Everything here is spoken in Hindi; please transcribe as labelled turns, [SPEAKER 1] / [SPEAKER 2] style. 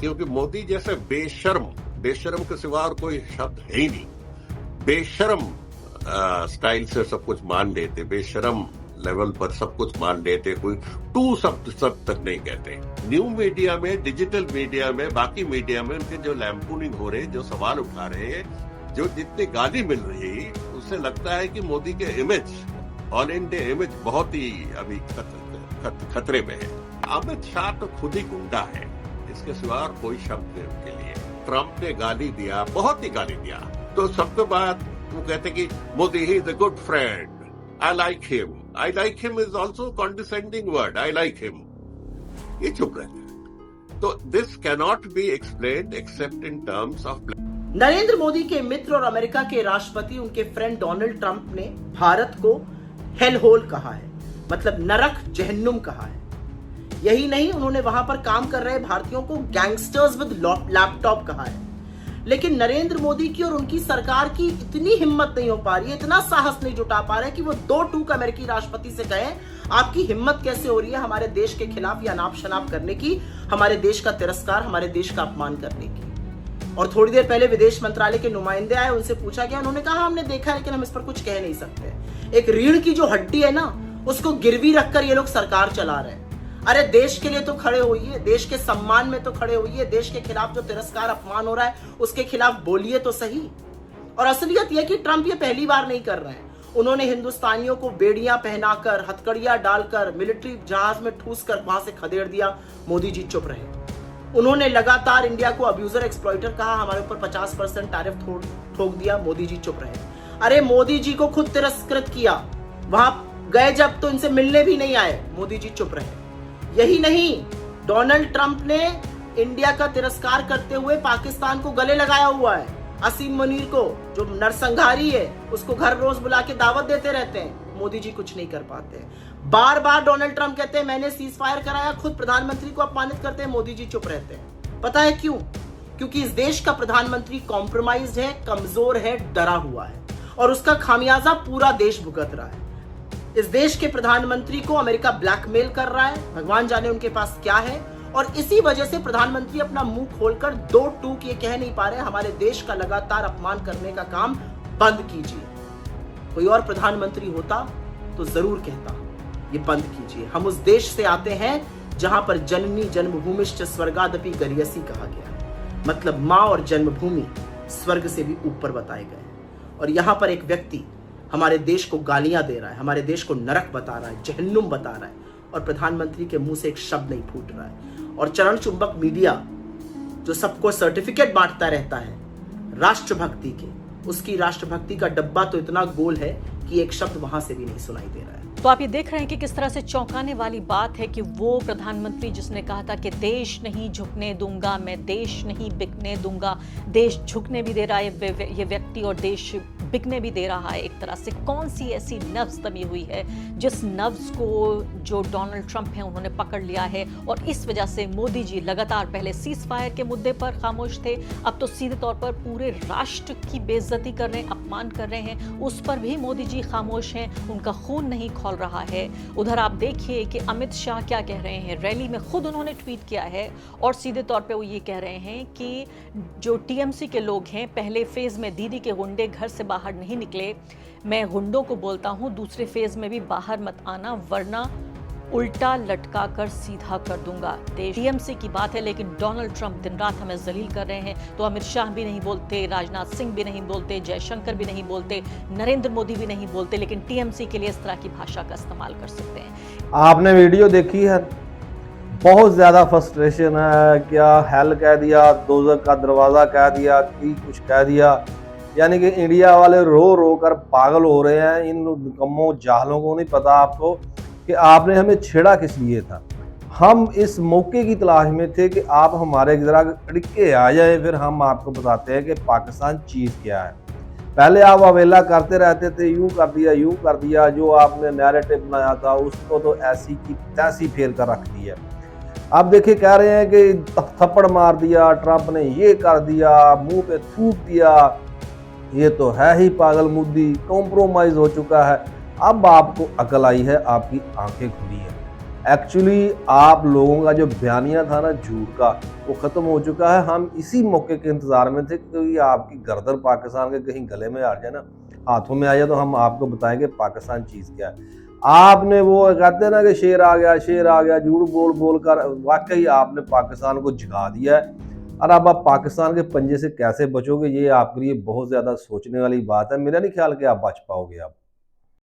[SPEAKER 1] क्योंकि मोदी जैसे बेशर्म, बेशर्म के सिवा और कोई शब्द है ही नहीं, बेशर्म स्टाइल से सब कुछ मान लेते, बेशर्म लेवल पर सब कुछ मान लेते, कोई टू शब्द सब तक नहीं कहते। न्यू मीडिया में, डिजिटल मीडिया में, बाकी मीडिया में उनके जो लैम्पूनिंग हो रहे, जो सवाल उठा रहे, जो जितनी गाली मिल रही, उससे लगता है कि मोदी के इमेज, ऑल इंडिया इमेज बहुत ही अभी खतरे में है। अमित शाह तो खुद ही गुंडा है, इसके सिवा और कोई शब्द नहीं उनके लिए। ट्रंप ने गाली दिया, बहुत ही गाली दिया, तो सबके बाद वो कहते कि Modi he is a good friend, I like him is also condescending word, I like him, ये चुप रहते हैं। तो this cannot be explained accept in terms of.
[SPEAKER 2] Narendra Modi के मित्र और अमेरिका के राष्ट्रपति उनके फ्रेंड डोनाल्ड ट्रंप ने भारत को हेल होल कहा है, मतलब नरक जहन्नुम कहा है। यही नहीं, उन्होंने वहां पर काम कर रहे भारतीयों को गैंगस्टर्स विद लैपटॉप कहा है। लेकिन नरेंद्र मोदी की और उनकी सरकार की इतनी हिम्मत नहीं हो पा रही है, इतना साहस नहीं जुटा पा रहे कि वो दो टूक अमेरिकी राष्ट्रपति से कहें, आपकी हिम्मत कैसे हो रही है हमारे देश के खिलाफ या नाप शनाप करने की, हमारे देश का तिरस्कार, हमारे देश का अपमान करने की। और थोड़ी देर पहले विदेश मंत्रालय के नुमाइंदे आए, उनसे पूछा गया, उन्होंने कहा हमने देखा है लेकिन हम इस पर कुछ कह नहीं सकते। एक रीढ़ की जो हड्डी है ना, उसको गिरवी रखकर ये लोग सरकार चला रहे हैं। अरे देश के लिए तो खड़े होइए, देश के सम्मान में तो खड़े होइए, देश के खिलाफ जो तिरस्कार अपमान हो रहा है उसके खिलाफ बोलिए तो सही। और असलियत यह कि ट्रंप ये पहली बार नहीं कर रहे हैं। उन्होंने हिंदुस्तानियों को बेड़ियां पहनाकर, हथकड़ियां डालकर, मिलिट्री जहाज में ठूस कर वहां से खदेड़ दिया, मोदी जी चुप रहे। उन्होंने लगातार इंडिया को अब्यूजर एक्सप्लॉइटर कहा, हमारे ऊपर 50% टैरिफ ठोक दिया, मोदी जी चुप रहे। अरे मोदी जी को खुद तिरस्कृत किया, वहां गए जब तो इनसे मिलने भी नहीं आए, मोदी जी चुप रहे। यही नहीं, डोनाल्ड ट्रंप ने इंडिया का तिरस्कार करते हुए पाकिस्तान को गले लगाया हुआ है। असीम मुनीर को, जो नरसंहारी है, उसको घर रोज बुला के दावत देते रहते हैं, मोदी जी कुछ नहीं कर पाते। बार बार डोनाल्ड ट्रंप कहते हैं मैंने सीज फायर कराया, खुद प्रधानमंत्री को अपमानित करते हैं, मोदी जी चुप रहते हैं। पता है क्यों? क्योंकि इस देश का प्रधानमंत्री कॉम्प्रोमाइज्ड है, कमजोर है, डरा हुआ है, और उसका खामियाजा पूरा देश भुगत रहा है। इस देश के प्रधानमंत्री को अमेरिका ब्लैकमेल कर रहा है, भगवान जाने उनके पास क्या है, और इसी वजह से प्रधानमंत्री अपना मुंह खोलकर दो टूक ये कह नहीं पा रहे, हमारे देश का लगातार अपमान करने का काम बंद कीजिए। कोई और प्रधानमंत्री होता तो जरूर कहता ये बंद कीजिए। हम उस देश से आते हैं जहां पर जननी जन्मभूमिश्च स्वर्गादपि गरियसी कहा गया है, मतलब मां और जन्मभूमि स्वर्ग से भी ऊपर बताए गए। और यहां पर एक व्यक्ति हमारे देश को गालियां दे रहा है, हमारे देश को नरक बता रहा है, जहन्नुम बता रहा है, और प्रधानमंत्री के मुंह से एक शब्द नहीं फूट रहा है। और चरण चुंबक मीडिया जो सबको सर्टिफिकेट बांटता रहता है राष्ट्रभक्ति के, उसकी राष्ट्रभक्ति का डब्बा तो इतना गोल है कि एक शब्द वहां से भी नहीं सुनाई दे रहा है।
[SPEAKER 3] तो आप ये देख रहे हैं कि किस तरह से चौंकाने वाली बात है कि वो प्रधानमंत्री जिसने कहा था कि देश नहीं झुकने दूंगा, मैं देश नहीं बिकने दूंगा, देश झुकने भी दे रहा है ये व्यक्ति और देश बिकने भी दे रहा है एक तरह से। कौन सी ऐसी नब्ज तमी हुई है जिस नब्ज को जो डोनाल्ड ट्रंप हैं उन्होंने पकड़ लिया है, और इस वजह से मोदी जी लगातार पहले सीज फायर के मुद्दे पर खामोश थे, अब तो सीधे तौर पर पूरे राष्ट्र की बेइज्जती कर रहे हैं, अपमान कर रहे हैं, उस पर भी मोदी जी खामोश हैं, उनका खून नहीं खौल रहा है। उधर आप देखिए कि अमित शाह क्या कह रहे हैं, रैली में खुद उन्होंने ट्वीट किया है और सीधे तौर पे वो ये कह रहे हैं कि जो टीएमसी के लोग हैं, पहले फेज में दीदी के गुंडे घर से बाहर नहीं निकले, मैं गुंडों को बोलता हूं दूसरे फेज में भी बाहर मत आना वरना उल्टा लटका कर सीधा कर दूंगा। टीएमसी की बात है, लेकिन डोनाल्ड ट्रंप दिन रात हमें जलील कर रहे हैं। तो अमित शाह भी नहीं बोलते, राजनाथ सिंह भी नहीं बोलते, जयशंकर भी नहीं बोलते, नरेंद्र मोदी भी नहीं बोलते, लेकिन टीएमसी के लिए इस तरह की भाषा का इस्तेमाल कर सकते हैं।
[SPEAKER 4] आपने वीडियो देखी है, बहुत ज्यादा फ्रस्ट्रेशन है, क्या हेल कह दिया, दोज़ख का दरवाजा कह दिया, की कुछ कह दिया, यानी कि इंडिया वाले रो रो कर पागल हो रहे हैं। इन निकम्मों जाहलों को नहीं पता आपको कि आपने हमें छेड़ा किस लिए था। हम इस मौके की तलाश में थे कि आप हमारे जरा अड़के आ जाए, फिर हम आपको बताते हैं कि पाकिस्तान चीज़ क्या है। पहले आप अवेला करते रहते थे, यूं कर दिया यूं कर दिया, जो आपने नैरेटिव बनाया था उसको तो ऐसी की तैसी फेर कर रख दिया। आप देखिए कह रहे हैं कि थप्पड़ मार दिया ट्रंप ने, ये कर दिया, मुंह पे थूक दिया, ये तो है ही पागल मुद्दी, कॉम्प्रोमाइज हो चुका है। अब आपको अकल आई है, आपकी आंखें खुली है। एक्चुअली आप लोगों का जो बयानिया था ना झूठ का, वो ख़त्म हो चुका है। हम इसी मौके के इंतज़ार में थे कि आपकी गर्दन पाकिस्तान के कहीं गले में आ जाए ना, हाथों में आ जाए, तो हम आपको बताएंगे पाकिस्तान चीज़ क्या है। आपने वो कहते हैं ना कि शेर आ गया, झूठ बोल बोल कर वाकई आपने पाकिस्तान को जगा दिया है। और अब आप पाकिस्तान के पंजे से कैसे बचोगे, ये आपके लिए बहुत ज़्यादा सोचने वाली बात है। मेरा नहीं ख्याल कि आप बच पाओगे अब।